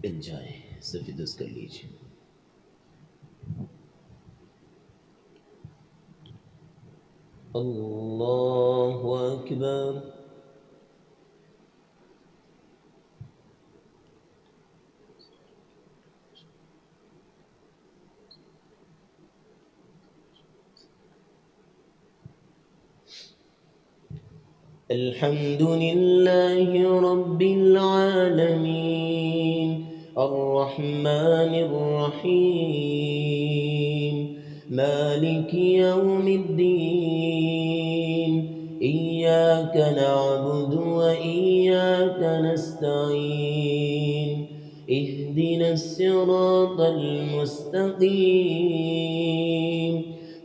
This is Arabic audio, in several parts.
मिल जाए, सफिदस कर लीजिए। अल्लाहु अकबर। अल्हम्दुलिल्लाहि रब्बिल आलमीन अर्रहमानिर रहीम मालिकि यौमिद्दीन इय्याका नअबुदु व इय्याका नस्तईन इहदिनस सिरातल मुस्तकीम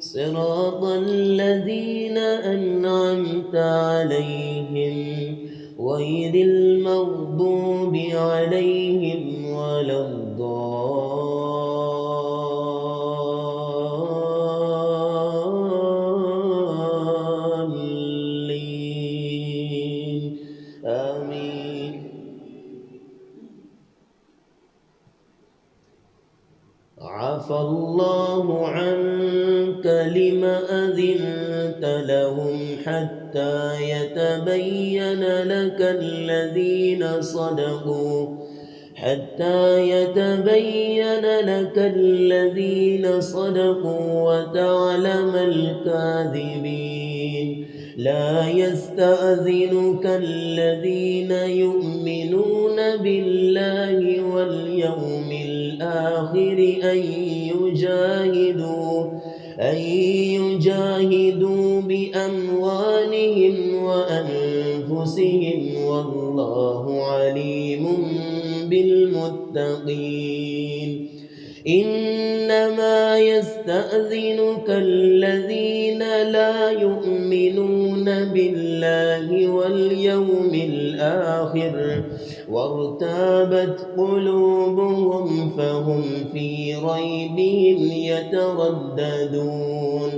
صراط الذين أنعمت عليهم غير المغضوب عليهم ولا الضالين آمين. عفى الله عنك لما أذنت لهم حتى يتبين لك الذين صدقوا وتعلم الكاذبين. لا يستأذنك الذين يؤمنون بالله واليوم الآخر أن يجاهدوا بأموالهم وأنفسهم والله عليم بالمتقين. إنما يستأذنك الذين لا يؤمنون بالله واليوم الآخر وارتابت قلوبهم فهم في ريبهم يترددون.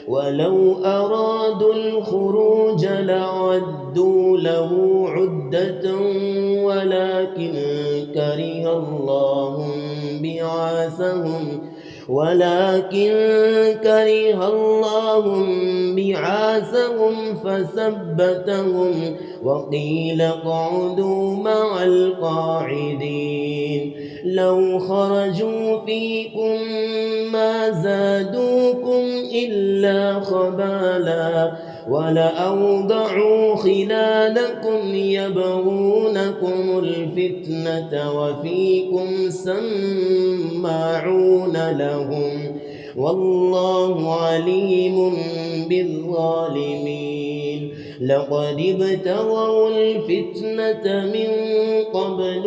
ولو أرادوا الخروج لعدوا له عدة ولكن كره الله بعاثهم فثبتهم وقيل اقعدوا مع القاعدين. لو خرجوا فيكم ما زادوكم إلا خبالا ولأوضعوا خلالكم يبغونكم الفتنة وفيكم سماعون لهم والله عليم بالظالمين. لقد ابتغوا الفتنة من قبل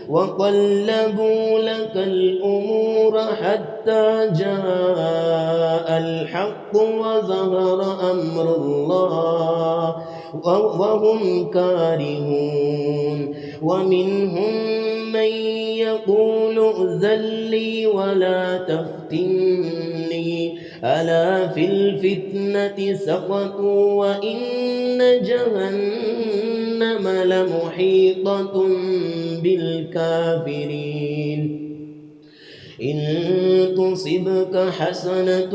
وقلبوا لك الأمور حتى جاء الحق وظهر أمر الله وهم كارهون. ومنهم من يقول ائذن لي ولا تفتني ألا في الفتنة سقطوا وإن جهنم لمحيطة بالكافرين. إن تصبك حسنة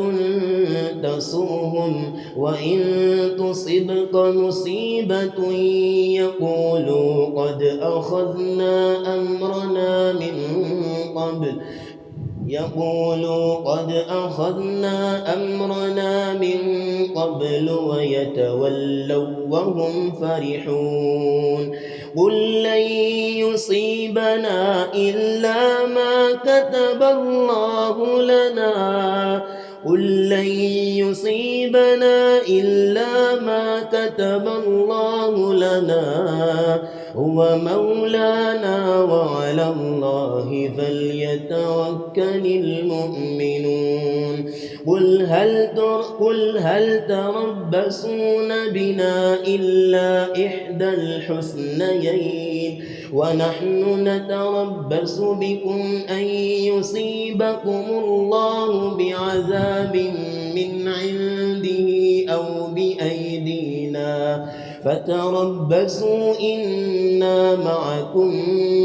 تسؤهم وإن تصبك مصيبة يقولوا قد أخذنا أمرنا من قبل ويتولوا وهم فرحون. قل لن يصيبنا إلا ما كتب الله لنا هو مولانا وعلى الله فليتوكل المؤمنون. قل هل تربصون بنا إلا إحدى الحسنيين ونحن نتربص بكم أن يصيبكم الله بعذاب من عنده أو بأيدينا فتربصوا إنا معكم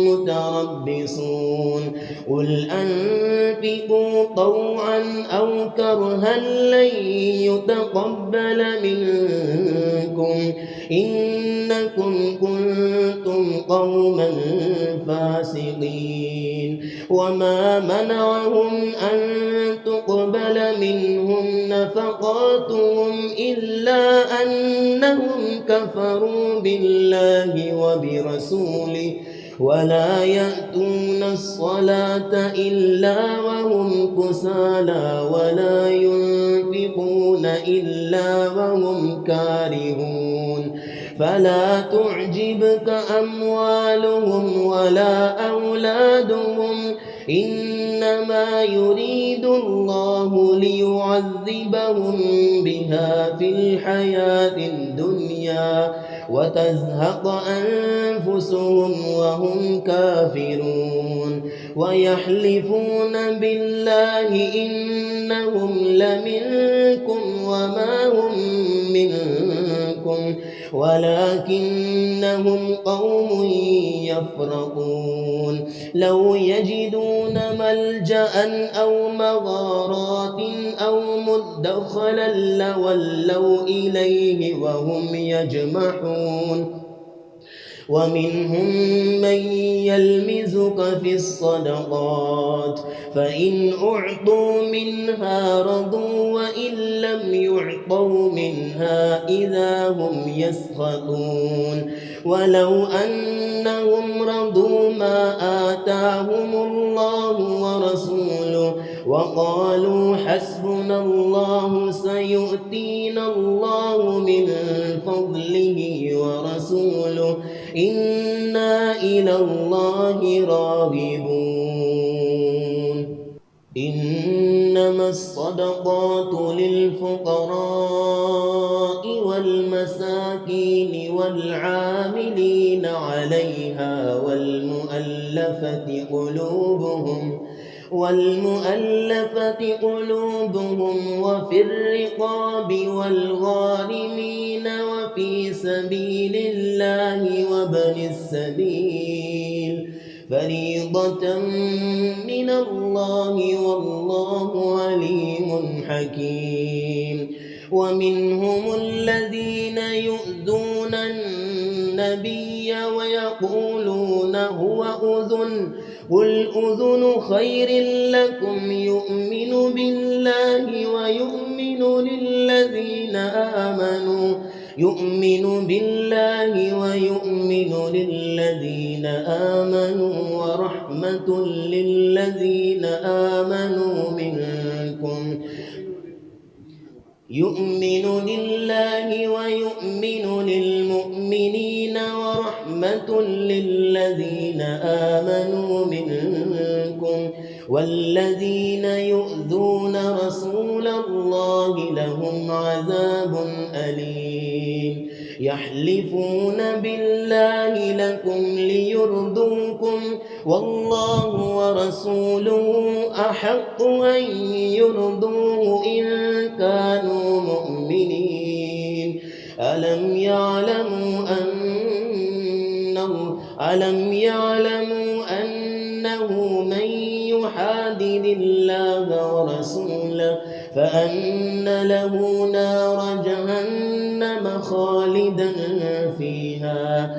متربصون قل أنفقوا طوعا أو كرها لن يتقبل منكم إنكم كنتم قوما فاسقين وما منعهم أن تقبل منهم نفقاتهم إلا أنهم كفروا بالله وبرسوله ولا يأتون الصلاة إلا وهم كسالى ولا ينفقون إلا وهم كارهون فلا تعجبك أموالهم ولا أولادهم إنما يريد الله ليعذبهم بها في الحياة الدنيا وتزهق أنفسهم وهم كافرون ويحلفون بالله إنهم لمنكم وما هم منكم ولكنهم قوم يفرقون لو يجدون ملجأ أو مغارات أو مدخلا لولوا إليه وهم يجمحون ومنهم من يلمزك في الصدقات فإن أعطوا منها رضوا وإن لم يعطوا منها إذا هم يسخطون ولو أنهم رضوا ما آتاهم الله ورسوله وقالوا حسبنا الله سيؤتينا الله من فضله ورسوله إنا إلى الله راغبون إنما الصدقات للفقراء والمساكين والعاملين عليها والمؤلفة قلوبهم وفي الرقاب والغارمين وفي سبيل الله وابن السبيل فريضة من الله والله عليم حكيم ومنهم الذين يؤذون النبي ويقولون هو أذن قل أذن خير لكم يؤمن بالله ويؤمن للذين آمنوا ورحمة للذين آمنوا منكم يؤمن لله ويؤمن للمؤمنين ورحمة للذين آمنوا منكم والذين يؤذون رسول الله لهم عذاب أليم يحلفون بالله لكم ليرضوكم والله ورسوله أحق أن يرضوه إن كانوا مؤمنين ألم يعلموا أنه من يحادد الله ورسوله فأن له نار جهنم خالدا فيها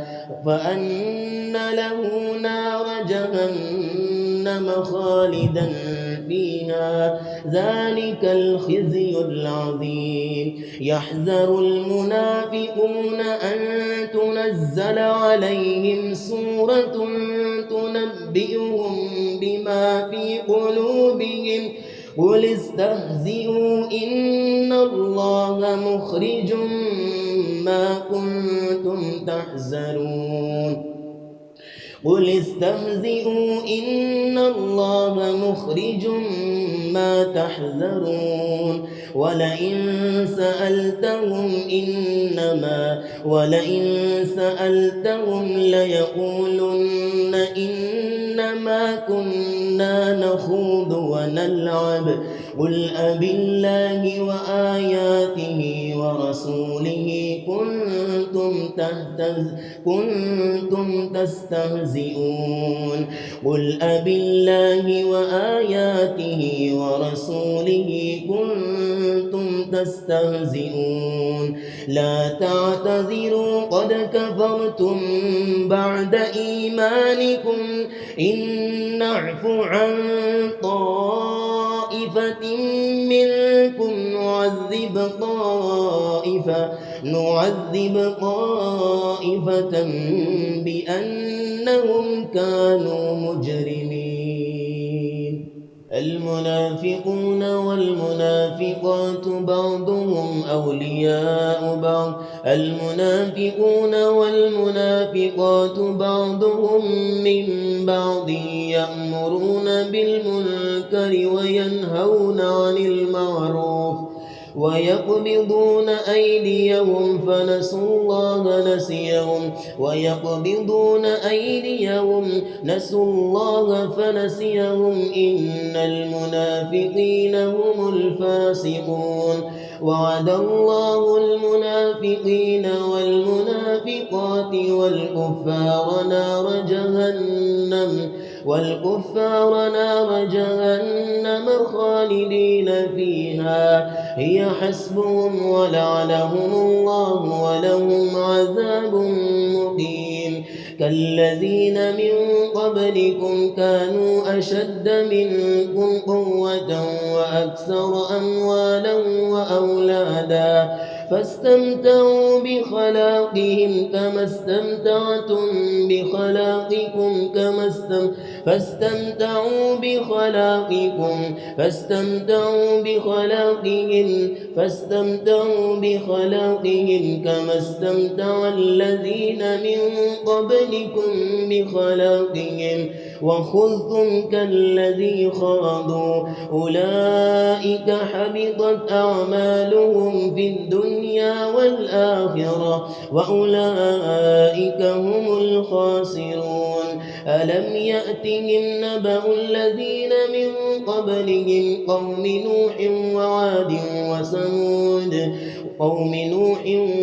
ذلك الخزي العظيم يحذر المنافقون أن تنزل عليهم سورة تنبئهم بما في قلوبهم قل استهزئوا إن الله مخرج ما كنتم تحذرون قل استهزئوا إن الله مخرج ما تحذرون ولئن سألتهم ليقولن إنما كنا نخوض ونلعب قل أبالله وآياته ورسوله كنتم كنتم تستهزئون قل أبالله وآياته ورسوله كنتم تستهزئون لا تعتذروا قد كفرتم بعد إيمانكم إن نعف عن طائفة منكم نعذب طائفة بأنهم كانوا مجرمين المنافقون والمنافقات بعضهم أولياء بعضهم من بعض يأمرون بالمنكر وينهون عن المعروف ويقبضون أيديهم نسوا الله فنسيهم إن المنافقين هم الفاسقون وعد الله المنافقين والمنافقات والكفار نار جهنم خالدين فيها هي حسبهم ولعنهم الله ولهم عذاب مقيم كالذين من قبلكم كانوا أشد منكم قوة وأكثر أموالا وأولادا فاستمتعوا بخلاقهم كما استمتعتم بخلاقهم كما استمتع الذين من قبلكم بخلاقهم وخذتم كالذي خاضوا أولئك حبطت أعمالهم في الدنيا والآخرة وأولئك هم الخاسرون ألم يأتهم نبأ الذين من قبلهم قوم نوح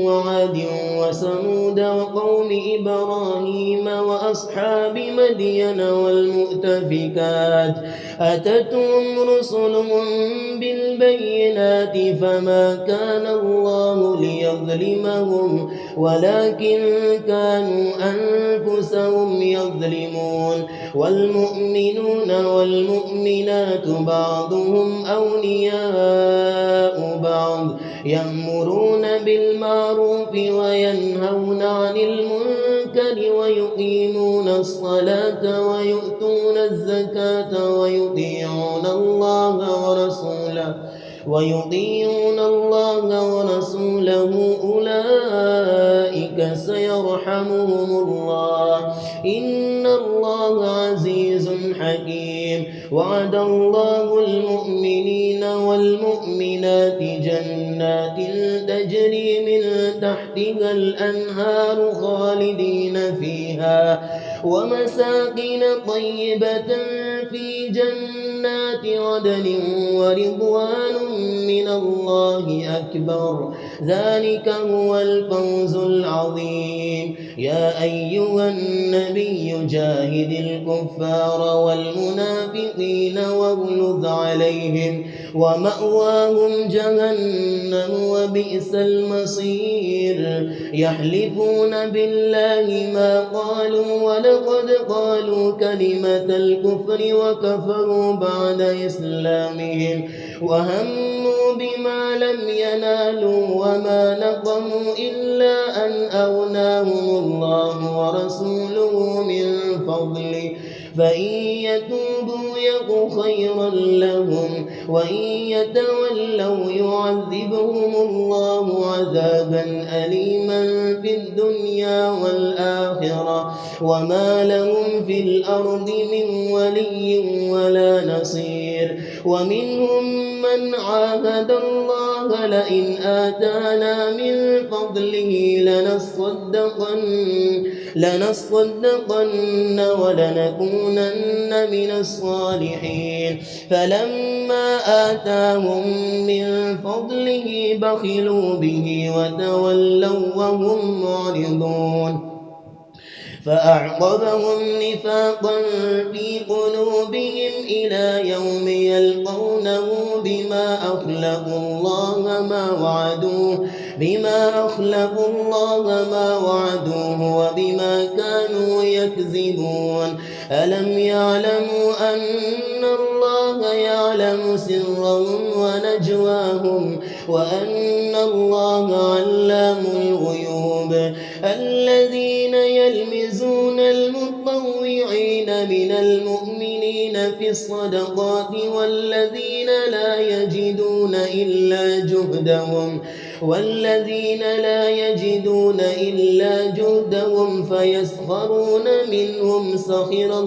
وعاد وثمود وقوم إبراهيم وأصحاب مدين والمؤتفكات أتتهم رسلهم بالبينات فما كان الله ليظلمهم ولكن كانوا أنفسهم يظلمون والمؤمنون والمؤمنات بعضهم أولياء بعض يأمرون بالمعروف وينهون عن المنكر ويقيمون الصلاة ويؤتون الزكاة ويطيعون الله ورسوله أولئك سيرحمهم الله إن الله عزيز حكيم وعد الله المؤمنين والمؤمنات جنات تجري من تحتها الأنهار خالدين فيها ومساكن طيبة في جنات عدن ورضوان من الله أكبر ذلك هو الفوز العظيم يا أيها النبي جاهد الكفار والمنافقين واغلظ عليهم ومأواهم جهنم وبئس المصير يحلفون بالله ما قالوا ولقد قالوا كلمة الكفر وكفروا بعد إسلامهم وهموا بما لم ينالوا وما نقموا إلا أن أغناهم الله ورسوله من فضله فإن يتوبوا يك خيرا لهم وإن يتولوا يعذبهم الله عذابا أليما في الدنيا والآخرة وما لهم في الأرض من ولي ولا نصير ومنهم من عاهد الله الله لئن آتانا من فضله لنصدقن ولنكونن من الصالحين فلما آتاهم من فضله بخلوا به وتولوا وهم معرضون فأعقبهم نفاقا في قلوبهم إلى يوم يلقونه بما أخلفوا الله ما وعدوه وبما كانوا يكذبون ألم يعلموا أن الله يعلم سرهم ونجواهم وأن الله علام الغيوب الذين يلمزون المطوعين من المؤمنين في الصدقات والذين لا يجدون إلا جهدهم فيسخرون منهم سخر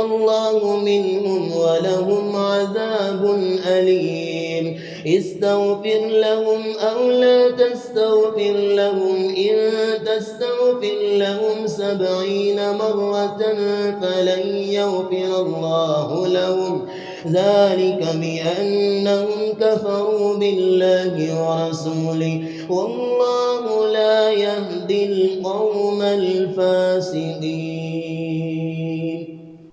الله منهم ولهم عذاب أليم استغفر لهم أو لا تستغفر لهم إن تستغفر لهم 70 مرة فلن يغفر الله لهم ذلك بأنهم كفروا بالله ورسوله والله لا يهدي القوم الفاسقين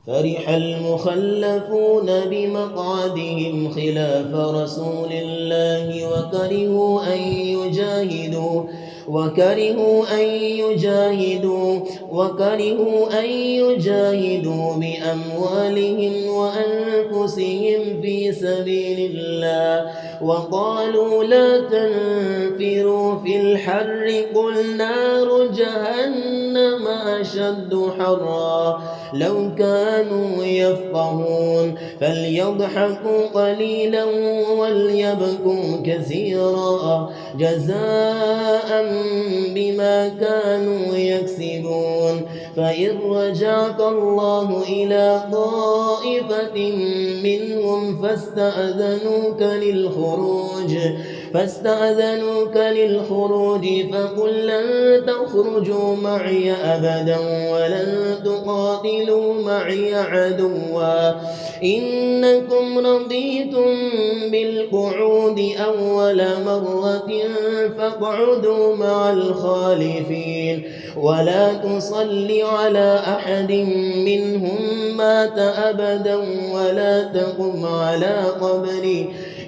فرح المخلفون بمقعدهم خلاف رسول الله وكرهوا أن يجاهدوا بأموالهم وأنفسهم في سبيل الله وقالوا لا تنفروا في الحر قل نار جهنم أشد حرا لو كانوا يفقهون فليضحكوا قليلا وليبكوا كثيرا جزاء بما كانوا يكسبون فإن رجعك الله إلى طائفة منهم فاستأذنوك للخروج فقل لن تخرجوا معي أبدا ولن تقاتلوا معي عدوا إنكم رضيتم بالقعود أول مرة فاقعدوا مع الخالفين ولا تصل على أحد منهم مات أبدا ولا تقم على قبره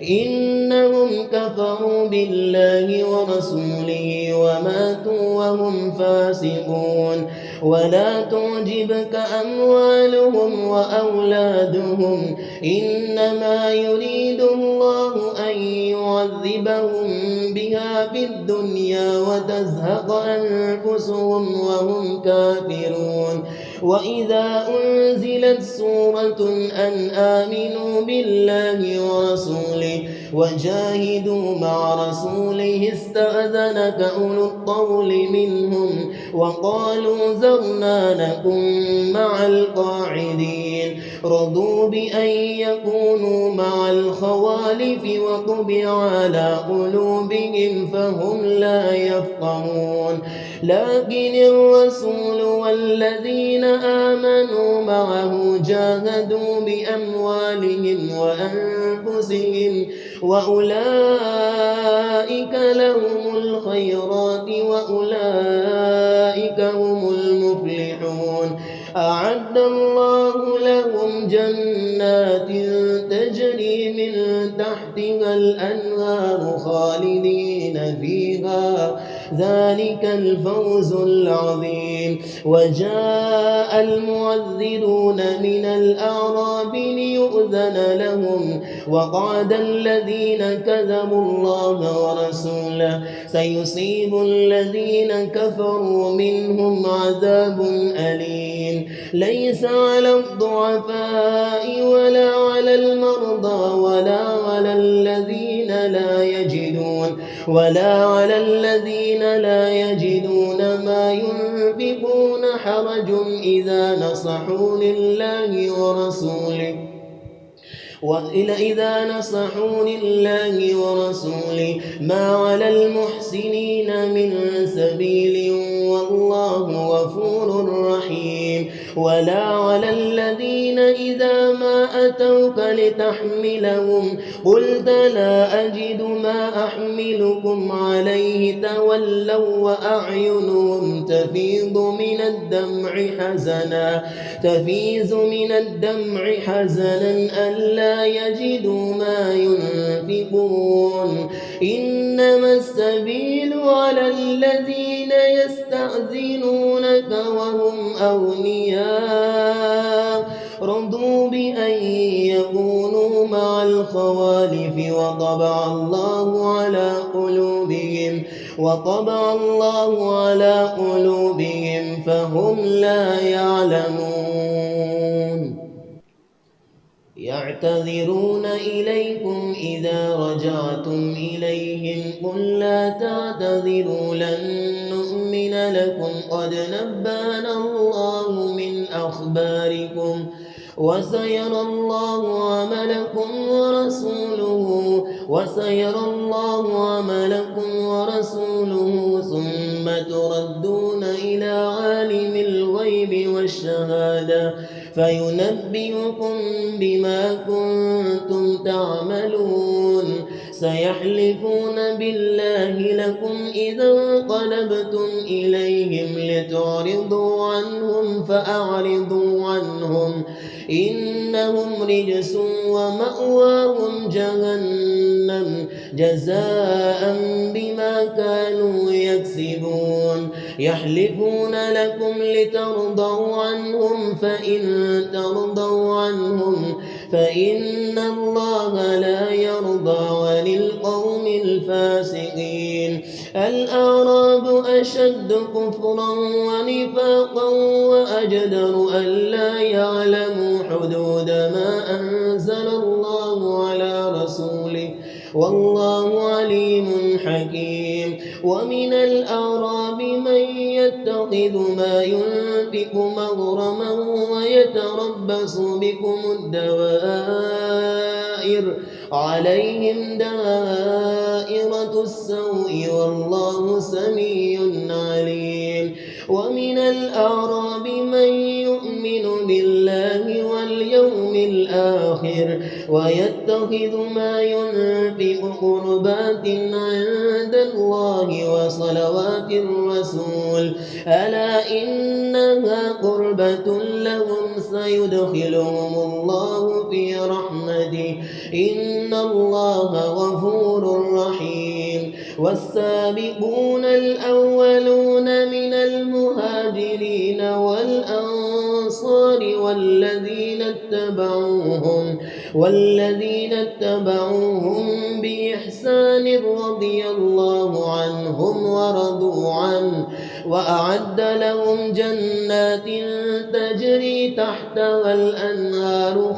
إنهم كفروا بالله ورسوله وماتوا وهم فاسقون ولا تعجبك أموالهم وأولادهم إنما يريد الله أن يعذبهم بها في الدنيا وتزهق أنفسهم وهم كافرون وإذا أنزلت سورة أن آمنوا بالله ورسوله وجاهدوا مع رسوله استأذنك أولو الطول منهم وقالوا ذرنا نكن مع القاعدين رضوا بأن يكونوا مع الخوالف وطبع على قلوبهم فهم لا يفقهون لكن الرسول والذين آمنوا معه جاهدوا بأموالهم وأنفسهم وأولئك لهم الخيرات وأولئك هم المفلحون أعد الله لهم جنات تجري من تحتها الأنهار خالدين فيها ذلك الفوز العظيم وجاء المعذرون من الأعراب ليؤذن لهم وقعد الذين كذبوا الله ورسوله سيصيب الذين كفروا منهم عذاب أليم ليس على الضعفاء ولا على المرضى ولا على الذين لا يجدون ما ينفقون حرج إذا نصحوا لله ورسوله وإذا نصحوا لله ورسوله ما على المحسنين من سبيل والله غفور رحيم. ولا على الذين إذا ما أتوك لتحملهم قلت لا أجد ما أحملكم عليه تولوا وأعينهم تفيض من الدمع حزنا ألا يجدوا ما ينفقون. إنما السبيل على الذين يستأذنونك وهم أغنياء رضوا بأن يكونوا مع الخوالف وطبع الله على قلوبهم فهم لا يعلمون. يعتذرون إليكم إذا رجعتم إليهم قل لا تعتذروا لن نؤمن لكم قد نبأنا الله من أخباركم وسيرى الله عملكم ورسوله ثم تردون إلى عالم الغيب والشهادة فينبئكم بما كنتم تعملون. سيحلفون بالله لكم إذا انقلبتم إليهم لتعرضوا عنهم فأعرضوا عنهم إنهم رجس ومأواهم جهنم جزاء بما كانوا يكسبون. يحلفون لكم لترضوا عنهم فإن ترضوا عنهم فإن الله لا يرضى عن القوم الفاسقين. الأعراب أشد كفرا ونفاقا وأجدر ألا يعلموا حدود ما أنزل الله على رسوله والله عليم حكيم. ومن الأعراب من يتخذ ما ينفق مغرما ويتربص بكم الدوائر عليهم دائرة السوء والله سميع عليم. ومن الأعراب من يؤمن بالله واليوم الآخر ويتخذ ما ينفق قربات عند الله وصلوات الرسول ألا إنها قربة لهم سيدخلهم الله في رحمته إن الله غفور رحيم. والسابقون الأولون من المهاجرين والأنصار والذين اتبعوهم بإحسان رضي الله عنهم ورضوا عنه وأعد لهم جنات تجري تحتها الأنهار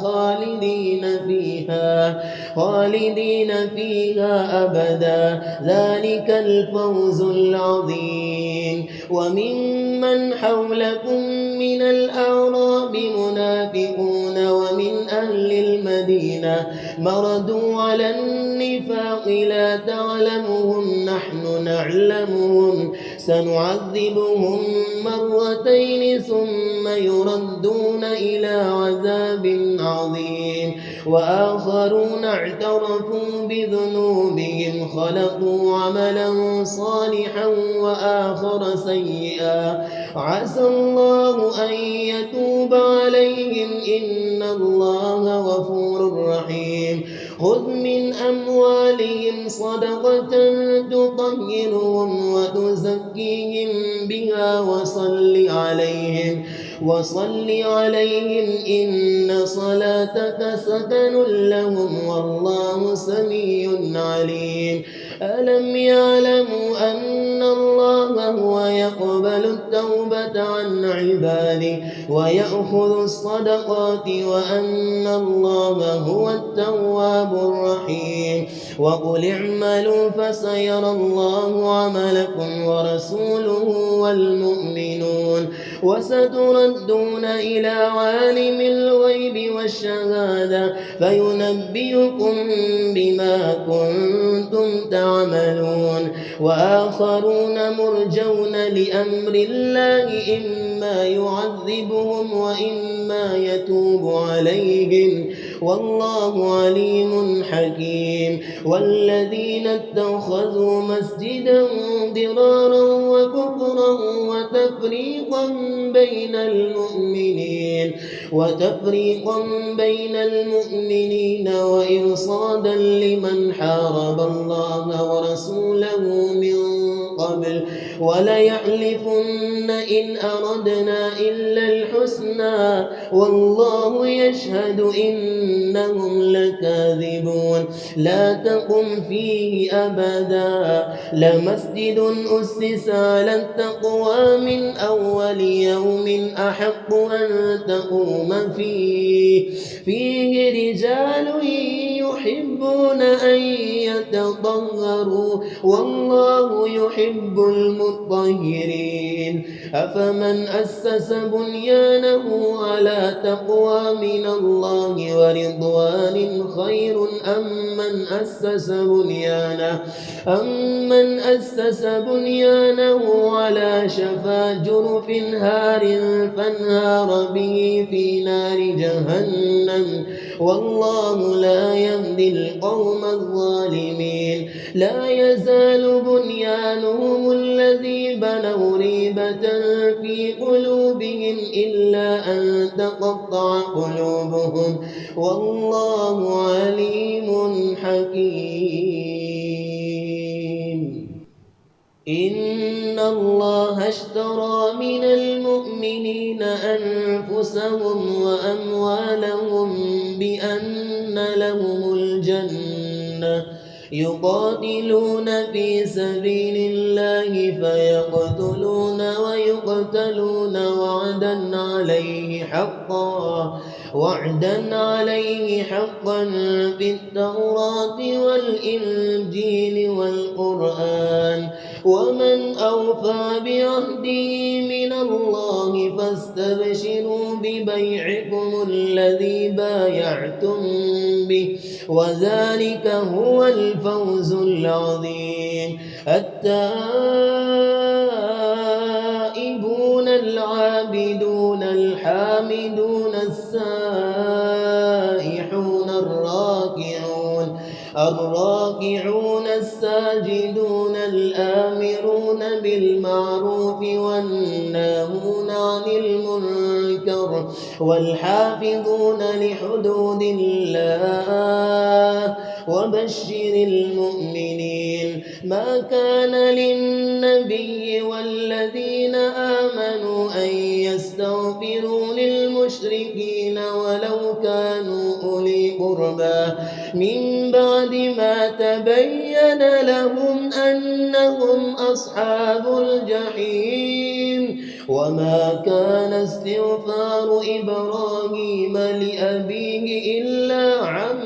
خالدين فيها أبدا ذلك الفوز العظيم. وممن حولكم من الأعراب منافقون ومن أهل المدينة مردوا على النفاق لا تعلمهم نحن نعلمهم سنعذبهم مرتين ثم يردون إلى عذاب عظيم. وآخرون اعترفوا بذنوبهم خلقوا عملا صالحا وآخر سيئا عسى الله أن يتوب عليهم إن الله غفور رحيم. خذ من أموالهم صدقة تطهرهم وتزكيهم بها وصل عليهم إن صلاتك سكن لهم والله سميع عليم. ألم يعلموا أن الله هو يقبل التوبة الأمانة عن عباده ويأخذ الصدقات وأن الله هو التواب الرحيم. وقل اعملوا فسيرى الله عملكم ورسوله والمؤمنون وستردون إلى عالم الغيب والشهادة فينبئكم بما كنتم تعملون. وآخرون مرجون لأمر الله إما يعذبهم وإما يتوب عليهم والله عليم حكيم. والذين اتخذوا مسجدا ضرارا وكفرا وتفريقا بين المؤمنين وإرصادا لمن حارب الله ورسوله من قبل وليحلفن إن أردنا إلا الحسنى والله يشهد إنهم لكاذبون. لا تقم فيه أبدا لمسجد أسس على التقوى من أول يوم أحق أن تقوم فيه رجال يحبون أن يتطهروا والله يحب المطهرين. أفمن أسس بنيانه على تقوى من الله ورضوان خير أم من أسس بنيانه على شفا جرف هار فانهار به في نار جهنم والله لا يهدي القوم الظالمين. لا يزال بنيانهم الذي بنوا ريبة في قلوبهم إلا أن تقطع قلوبهم والله عليم حكيم. إن الله اشترى من المؤمنين أنفسهم وأموالهم بأن لهم الجنة يقاتلون في سبيل الله فيقتلون ويقتلون وعدا عليه حقا في التوراة والإنجيل والقرآن ومن أوفى بعهده من الله فاستبشروا ببيعكم الذي بايعتم به وذلك هو الفوز العظيم. التائبون العابدون الحامدون السائحون الراكعون الساجدون الآمرون بالمعروف والناهون عن المنكر والحافظون لحدود الله وبشر المؤمنين. ما كان للنبي والذين آمنوا أن يستغفروا للمشركين ولو كانوا أولي قربى من بعد ما تبين لهم أنهم أصحاب الجحيم. وما كان استغفار إبراهيم لأبيه إلا عن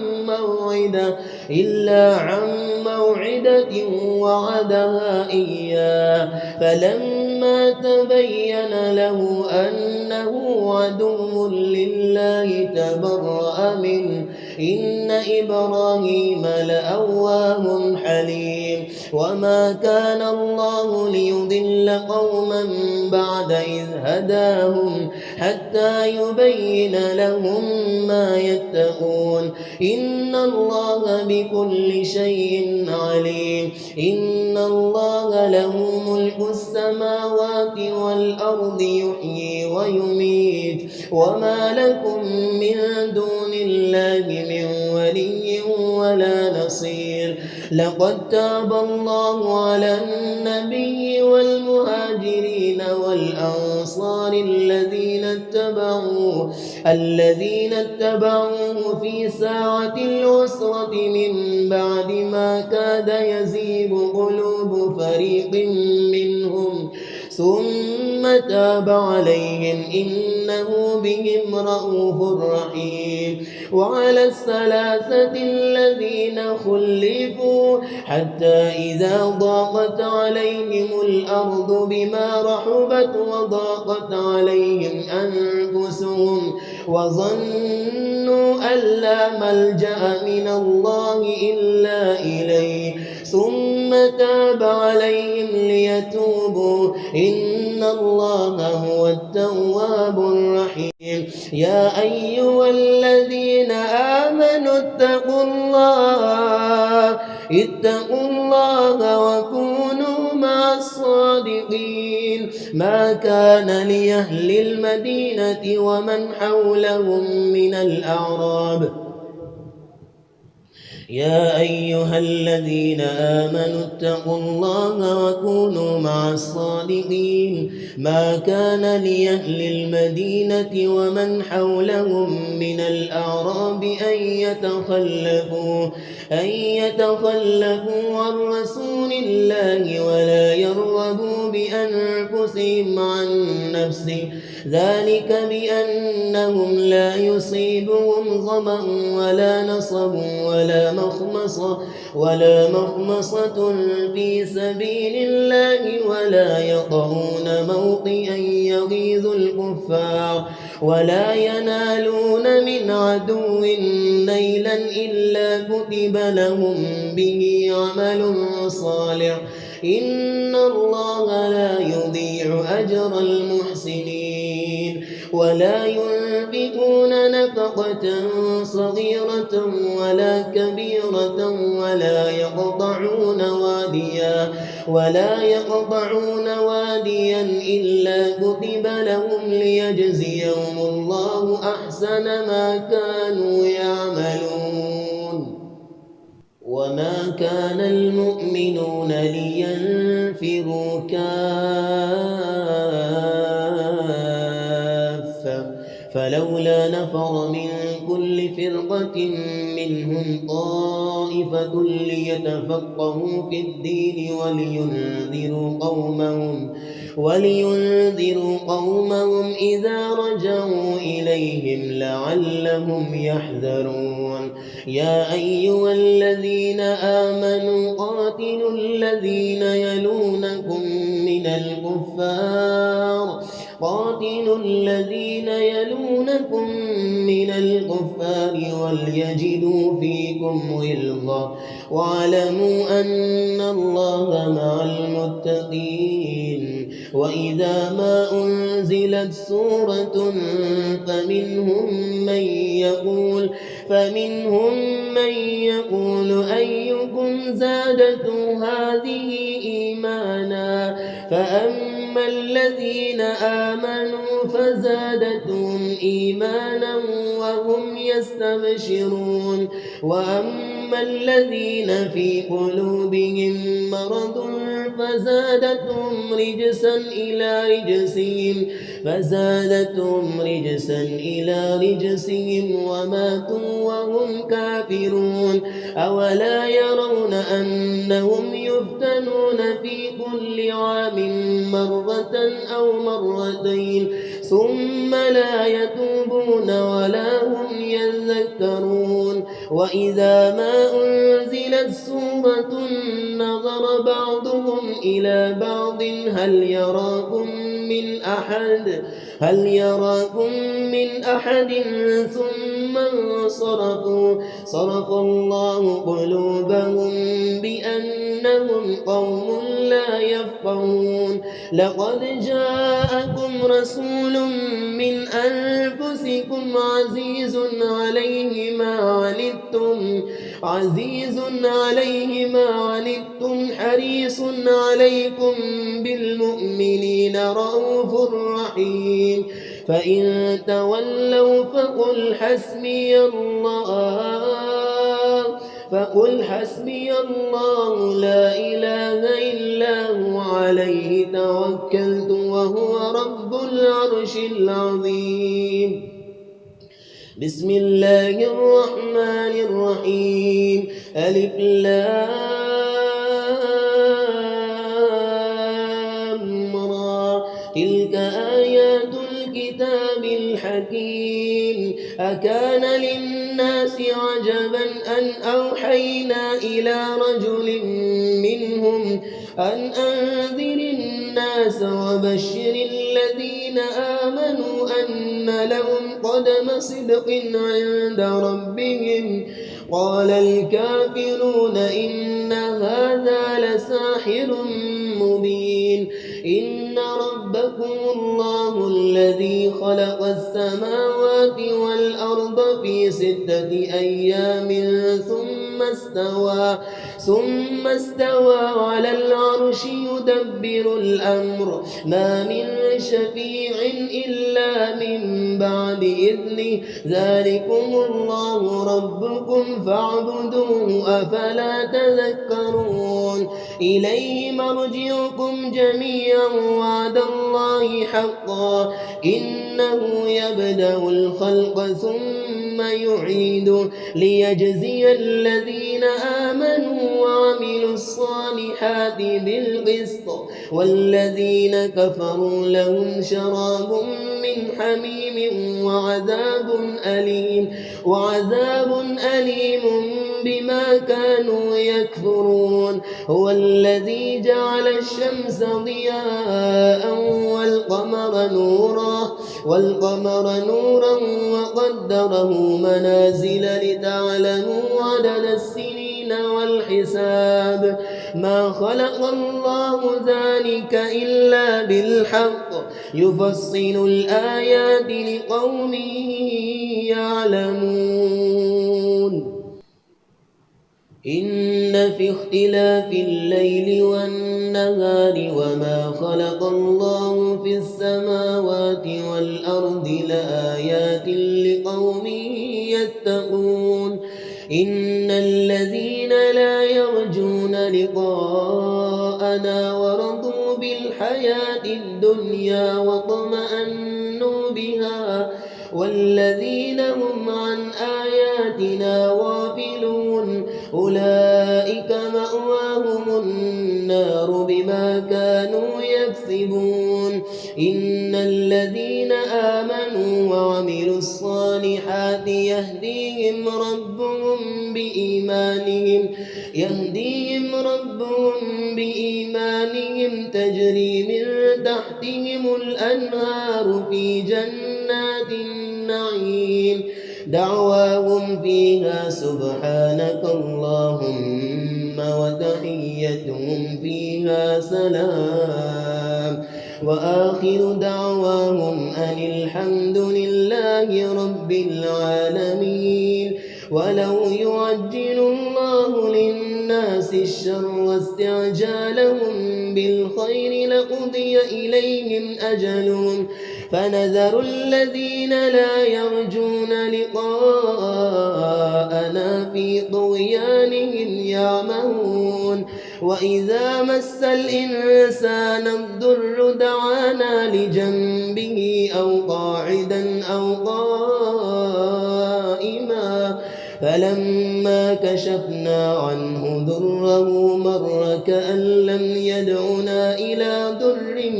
موعدة وعدها إياه فلما تبين له أنه عدو لله تبرأ منه إن إبراهيم لأواه حليم. وما كان الله ليضل قوما بعد إذ هداهم حتى يبين لهم ما يتقون إن الله بكل شيء عليم. إن الله له ملك السماوات والأرض يحيي ويميت وما لكم من دون الله من ولي ولا نصير. لقد تاب الله على النبي والمهاجرين والأنصار الذين اتبعوه في ساعة العسرة من بعد ما كاد يزيغ قلوب فريق منهم ثم تاب عليهم إنه بهم رءوف رحيم. وعلى الثلاثة الذين خلفوا حتى إذا ضاقت عليهم الأرض بما رحبت وضاقت عليهم أنفسهم وظنوا أن لا ملجأ من الله إلا إليه ثم تاب عليهم ليتوبوا إن الله هو التواب الرحيم. يا أيها الذين آمنوا اتقوا الله وكونوا مع الصادقين. ما كان لأهل المدينة ومن حولهم من الأعراب يا أيها الذين آمنوا اتقوا الله وكونوا مع الصادقين. ما كان لأهل المدينة ومن حولهم من الأعراب أن يتخلفوا عن رسول الله ولا يرغبوا بأنفسهم عن نفسه ذلك بأنهم لا يصيبهم ظمأ ولا نصب ولا مخمصة في سبيل الله ولا يطعون موطئا يغيظ الكفار ولا ينالون من عدو نيلا إلا كتب لهم به عمل صالح إن الله لا يضيع أجر المحسنين. ولا ينفقون نفقة صغيرة ولا كبيرة ولا يقطعون واديا إلا كتب لهم ليجزيهم الله أحسن ما كانوا يعملون. وما كان المؤمنون لينفروا كافة فلولا نفر من كل فرقة منهم طائفة ليتفقهوا في الدين ولينذروا قومهم إذا رجعوا إليهم لعلهم يحذرون. يا أيها الذين آمنوا قاتلوا الذين يلونكم من الكفار وليجدوا فيكم غلظة واعلموا أن الله مع المتقين. وإذا ما أنزلت سورة فمنهم من يقول أيكم زادته هذه إيمانا فأما الذين آمنوا فزادتهم إيمانا وهم يستبشرون وأما الذين في قلوبهم مرض فزادتهم رجسا إلى رجسهم وماتوا وهم كافرون. أولا يرون أنهم يفتنون في كل عام مرة أو مرتين ثم لا يتوبون ولا هم يذكرون. وإذا ما أنزلت سورة نظر بعضهم إلى بعض هل يراكم من أحد ثم انصرفوا صرف الله قلوبهم بأنهم قوم لا يفقهون. لقد جاءكم رسول من أنفسكم عزيز عليه ما عنتم حريص عليكم بالمؤمنين رؤوف رحيم. فإن تولوا فقل حسبي الله لا إله إلا هو عليه توكلت وهو رب العرش العظيم. بسم الله الرحمن الرحيم. ألف لام را تلك آيات الكتاب الحكيم أكان للناس عجبا أن أوحينا إلى رجل منهم أن أنذر الناس وبشر الذين آمنوا أن لهم قدم صدق عند ربهم قال الكافرون إن هذا لساحر مبين إن ربكم الله الذي خلق السماوات والأرض في 6 أيام ثم استوى على العرش يدبر الأمر ما من شفيع إلا من بعد إذنه ذلكم الله ربكم فاعبدوه أفلا تذكرون إليه مرجعكم جميعا وعد الله حقا إنه يبدأ الخلق ثم يعيده ليجزي الذين آمنوا وعملوا الصالحات بالقسط والذين كفروا لهم شراب من حميم وعذاب أليم بما كانوا يكفرون هو الذي جعل الشمس ضياء والقمر نورا وقدره منازل لتعلموا عدد السنين والحساب ما خلق الله ذلك إلا بالحق يفصل الآيات لقوم يعلمون إن في اختلاف الليل والنهار وما خلق الله في السماوات والأرض لآيات لقوم يتقون إن الذين لا يرجون لقاءنا ورضوا بالحياة الدنيا واطمأنوا بها والذين هم عن آياتنا غافلون أولئك مأواهم النار بما كانوا يكسبون إن الذين آمنوا وعملوا الصالحات يهديهم ربهم تجري من تحتهم الأنهار في جنات النعيم دعواهم فيها سبحانك اللهم وتحيتهم فيها سلام وآخر دعواهم أن الحمد لله رب العالمين ولو يعجل الله للناس الشر واستعجالهم بالخير لقضي إليهم أجلهم فنذر الذين لا يرجون لقاءنا في طغيانهم يعمهون وإذا مس الإنسان الضر دعانا لجنبه أو قاعدا أو قائما فلما كشفنا عنه ضره مر كأن لم يدعنا إلى ضر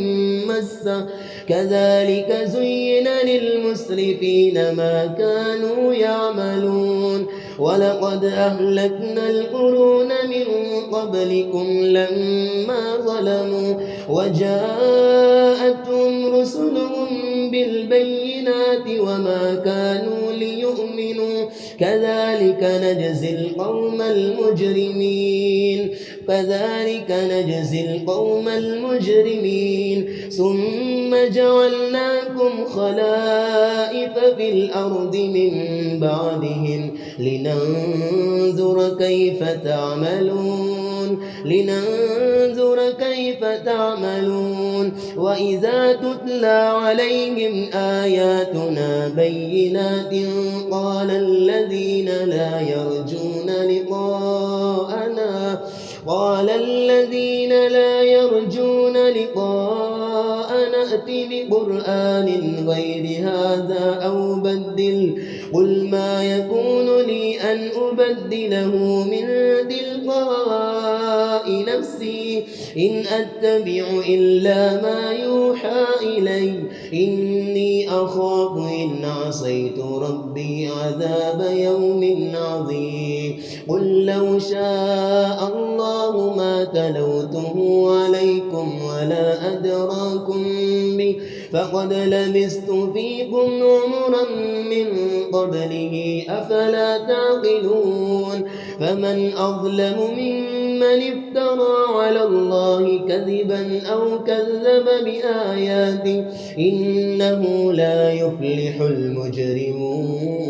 مسه كذلك زين للمسرفين ما كانوا يعملون ولقد أهلكنا القرون من قبلكم لما ظلموا وجاءتهم رسلهم بالبينات وما كانوا ليؤمنوا كذلك نجزي القوم المجرمين ثم جعلناكم خلائف في الأرض من بعدهم لننظر كيف تعملون وإذا تتلى عليهم آياتنا بينات قال الذين لا يرجون لقاءنا ائت بقرآن غير هذا أو بدل قل ما يكون لي أن أبدله من تلقاء تلقاء نفسي إن أتبع إلا ما يوحى إلي إني أخاف إن عصيت ربي عذاب يوم عظيم قل لو شاء الله ما تلوته عليكم ولا أدراكم به فقد لبثت فيكم عمرا من قبله أفلا تعقلون فمن أظلم ممن افترى على الله كذبا أو كذب بآياته إنه لا يفلح المجرمون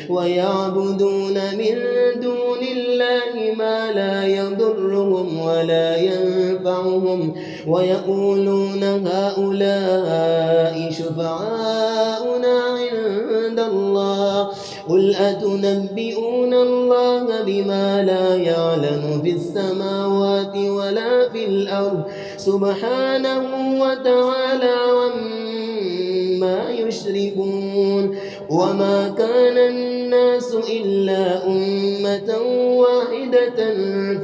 ويعبدون من دون الله ما لا يضرهم ولا ينفعهم ويقولون هؤلاء شفعاؤنا عند الله قل أتنبئون الله بما لا يعلم في السماوات ولا في الأرض سبحانه وتعالى عما يشركون وما كان الناس إلا أمة واحدة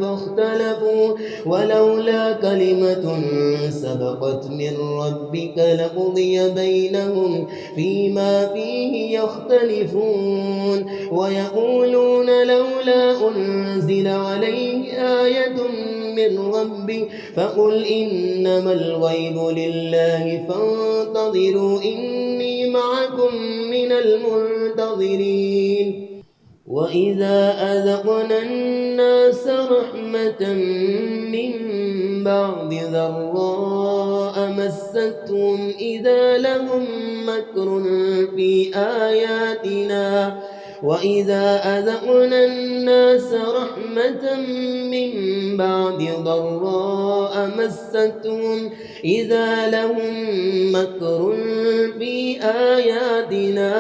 فاختلفوا ولولا كلمة سبقت من ربك لقضي بينهم فيما فيه يختلفون ويقولون لولا أنزل عليه آية من ربي فقل إنما الغيب لله فانتظروا إني معكم من المنتظرين وإذا أذقنا الناس رحمة من بعد ضراء مستهم إذا لهم مكر في آياتنا وإذا أذقنا الناس رحمة من بعد ضراء مستهم إذا لهم مكر في آياتنا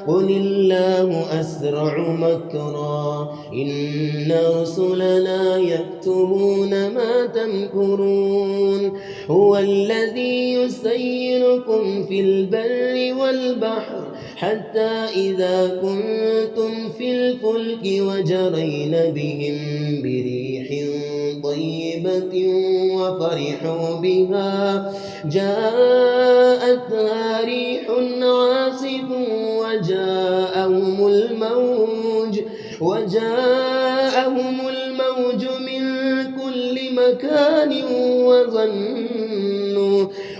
قل الله أسرع مكرا إن رسلنا يكتبون ما تمكرون هو الذي يسيركم في البر والبحر حتى إذا كنتم في الفلك وجرين بهم بريح طيبة وفرحوا بها جاءتها ريح عاصف وجاءهم الموج من كل مكان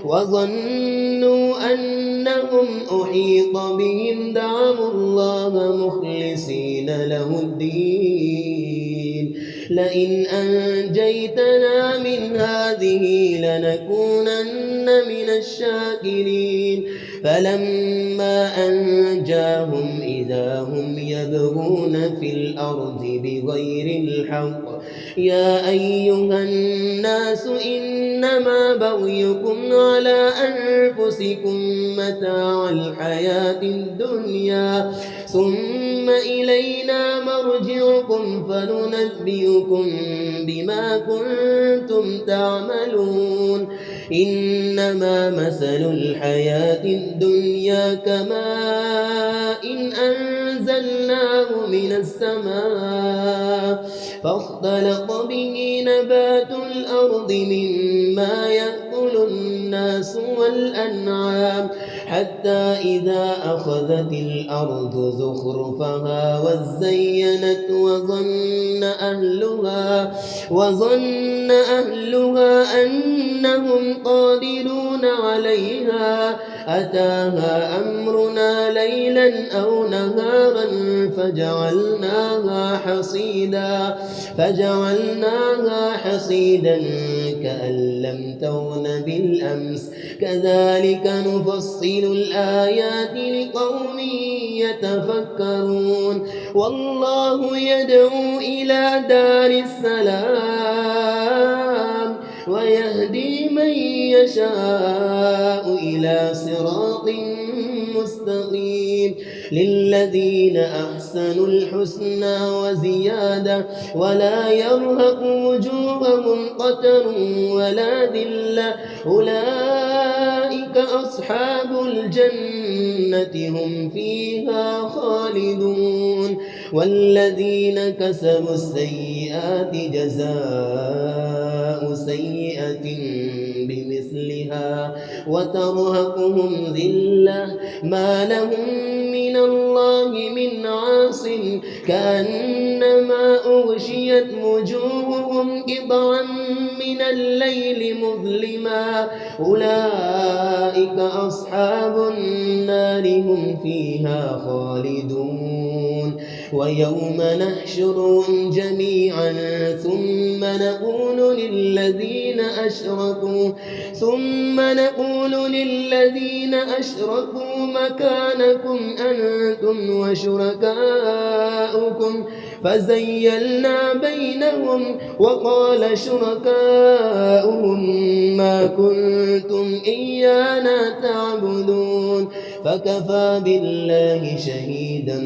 وظنوا أنهم أحيط بهم دعوا الله مخلصين له الدين لئن أنجيتنا من هذه لنكونن من الشاكرين فلما أنجاهم إذا هم يبغون في الأرض بغير الحق يا أيها الناس إنما بغيكم على أنفسكم متاع الحياة الدنيا ثم إلينا مرجعكم فننبئكم بما كنتم تعملون إنما مثل الحياة الدنيا كماء إن أنزلناه من السماء فاختلط به نبات الأرض مما يأكل الناس والأنعام حتى إذا أخذت الأرض زخرفها وزينت وظن أهلها أنهم قادرون عليها أتاها أمرنا ليلا أو نهارا فجعلناها حصيدا كأن لم تغن بالأمس كذلك نفصل الآيات لقوم يتفكرون والله يدعو إلى دار السلام ويهدي من يشاء إلى صراط مستقيم للذين أحسنوا الحسنى وزيادة ولا يرهق وجوههم قتر ولا ذلة أولئك أصحاب الجنة هم فيها خالدون والذين كسبوا السيئات السيئات جزاء سيئة بمثلها وترهقهم ذلة ما لهم من الله من عاصم كأنما أغشيت وجوههم قطعا من الليل مظلما أولئك أصحاب النار هم فيها خالدون ويوم نحشرهم جميعا ثم نقول للذين أشركوا مكانكم أنتم وشركاؤكم فزيلنا بينهم وقال شركاؤهم ما كنتم إيانا تعبدون فكفى بالله شهيدا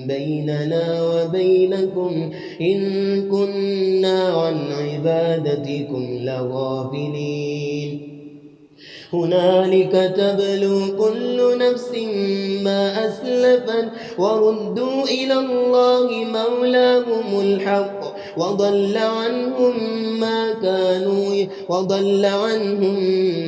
بيننا وبينكم إن كنا عن عبادتكم لغافلين هنالك تبلو كل نفس ما أسلفت وردوا إلى الله مولاهم الحق وضل عنهم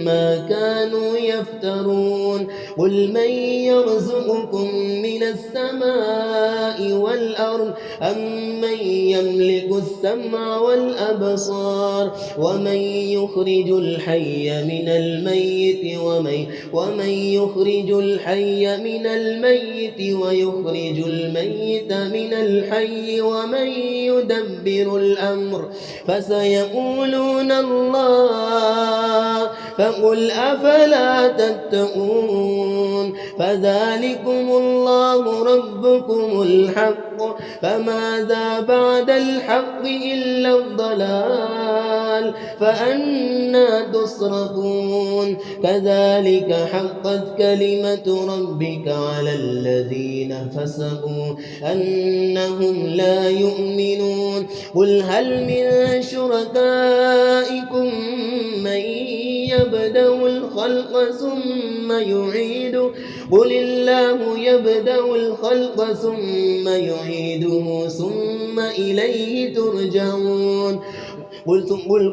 ما كانوا يفترون قل من يرزقكم من السماء والأرض أمن يملك السمع والأبصار ومن يخرج الحي من الميت ومن يخرج الحي من الميت ويخرج الميت من الحي ومن يدبر الأمر فسيقولون الله فقل أفلا تتقون فذلكم الله ربكم الحق فماذا بعد الحق إلا الضلال فأنى تصرفون كذلك حقت كلمة ربك على الذين فسقوا أنهم لا يؤمنون قل هل من شركائكم من يبدأ الخلق ثم يعيده قل الله يبدأ الخلق ثم يعيده ثم إليه ترجعون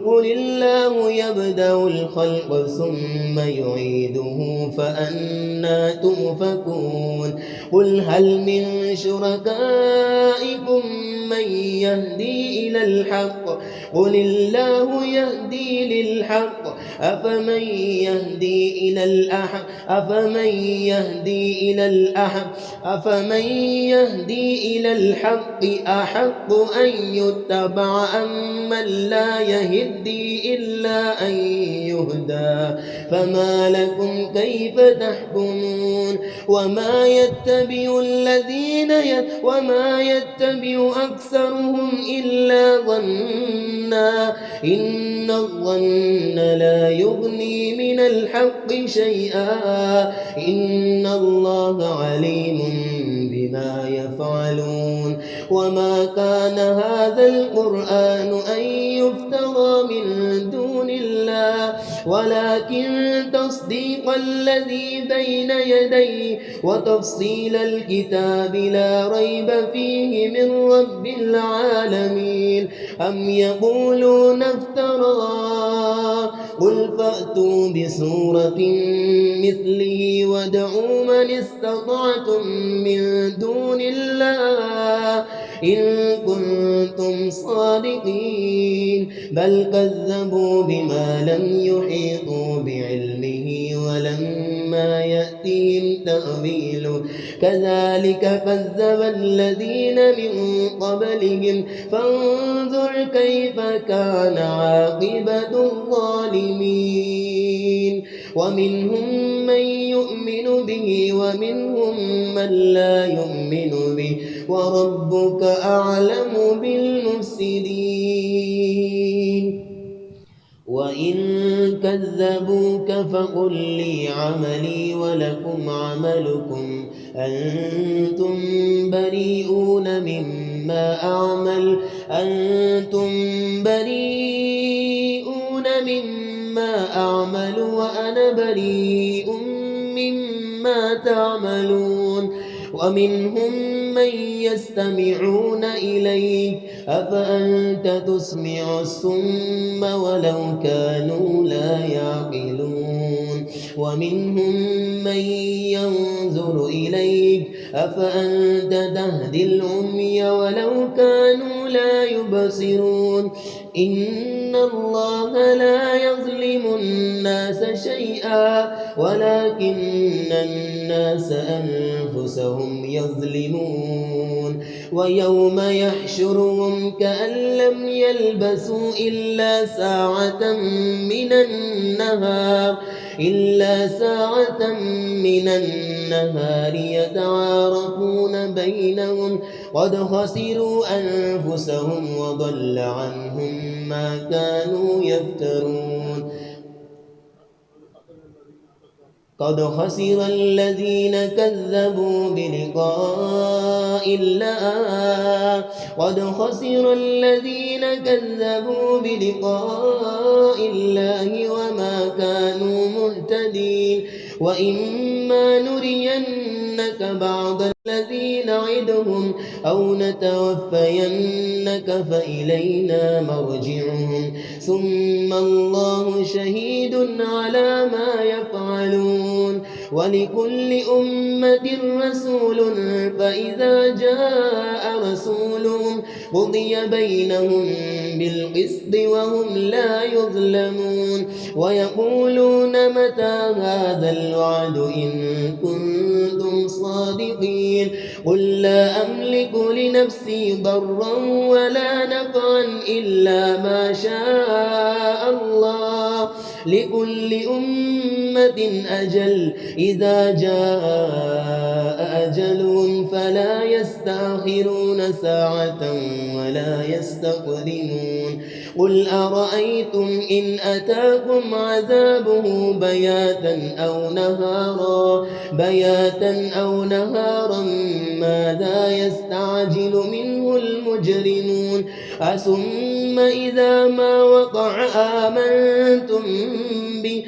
قل الله يبدأ الخلق ثم يعيده فأنى تؤفكون قل هل من شركائكم من يهدي إلى الحق قل الله يهدي للحق أفمن يهدي إلى الحق أحق أن يتبع أمن لا يهدي إلا أن يهدى فما لكم كيف تحكمون وما يتبع أكثرهم إلا ظنا إن الظن لا يغني من الحق شيئا إن الله عليم بما يفعلون وما كان هذا القرآن أن يفترى من دون الله ولكن تصديق الذي بين يديه وتفصيل الكتاب لا ريب فيه من رب العالمين أم يقولون افتراه قل فأتوا بسورة مثله وادعوا من استطعتم من دون الله إن كنتم صادقين بل كذبوا بما لم يحيطوا بعلمه ولما يأتهم تأويله كذلك كذب الذين من قبلهم فانظر كيف كان عاقبة الظالمين ومنهم من يؤمن به ومنهم من لا يؤمن به وربك أعلم بالمفسدين وإن كذبوك فقل لي عملي ولكم عملكم أنتم بريئون مما أعمل وأنا بريء مما تعملون ومنهم من يستمعون إليك أفأنت تسمع الصم ولو كانوا لا يعقلون ومنهم من ينظر إليك أفأنت تهدي العمي ولو كانوا لا يبصرون إن الله لا يظلم الناس شيئا ولكن الناس أنفسهم يظلمون ويوم يحشرهم كأن لم يلبثوا إلا ساعة من النهار يتعارفون بينهم قد خسروا أنفسهم وضل عنهم ما كانوا يفترون قد خسر الذين كذبوا بلقاء الله وما كانوا مهتدين وإما نرينك بعض الذي نعدهم أو نتوفينك فإلينا مرجعهم ثم الله شهيد على ما يفعلون ولكل أمة رسول فإذا جاء رسولهم قضي بينهم بالقسط وهم لا يظلمون ويقولون متى هذا الوعد إن كنتم صادقين قل لا أملك لنفسي ضرا ولا نفعا إلا ما شاء الله لكل أمة أجل إذا جاء أجلهم فلا يستأخرون ساعة ولا يستقدمون قل أرأيتم إن أتاكم عذابه بياتا أو نهارا ماذا يستعجل منه المجرمون أثم إذا ما وقع آمنتم به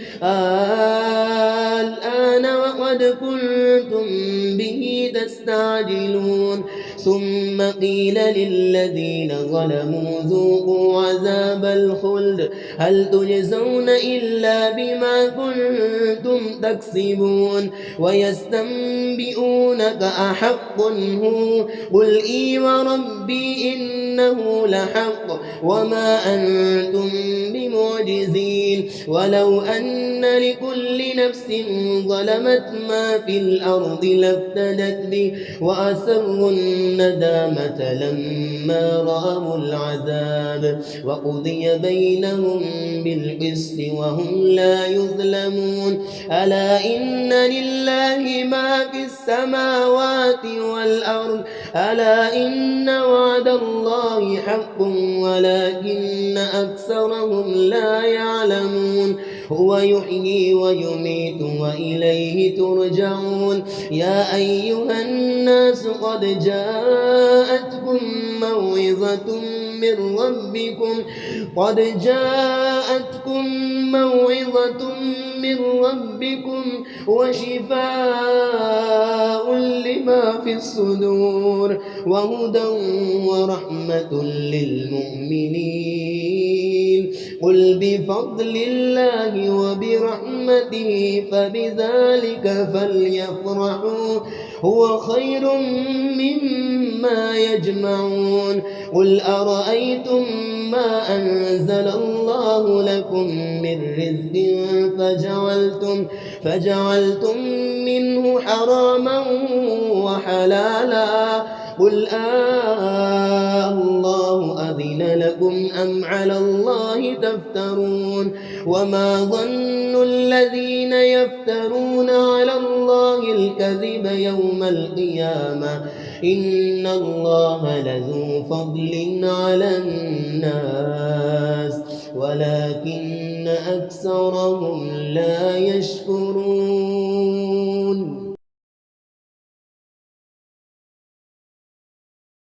الآن وقد كنتم به تستعجلون ثم قيل للذين ظلموا ذوقوا عذاب الخلد هل تجزون إلا بما كنتم تكسبون ويستنبئونك أحق هو قل إي وربي إنه لحق وما أنتم بمعجزين ولو أن لكل نفس ظلمت ما في الأرض لافتدت به وأسروا الندامة لما رأوا العذاب وقضي بينهم بالقسط وهم لا يظلمون ألا إن لله ما في السماوات والأرض ألا إن وعد الله حق ولكن أكثرهم لا يعلمون هو يحيي ويميت وإليه ترجعون يا أيها الناس قد جاءتكم موعظة من ربكم وشفاء لما في الصدور وهدى ورحمة للمؤمنين قل بفضل الله وبرحمته فبذلك فليفرحوا هو خير مما يجمعون قل أرأيتم ما أنزل الله لكم من رزق فجعلتم منه حراما وحلالا قل الله أذن لكم أم على الله تفترون وما ظن الذين يفترون على الله الكذب يوم القيامة إن الله لذو فضل على الناس ولكن أكثرهم لا يشكرون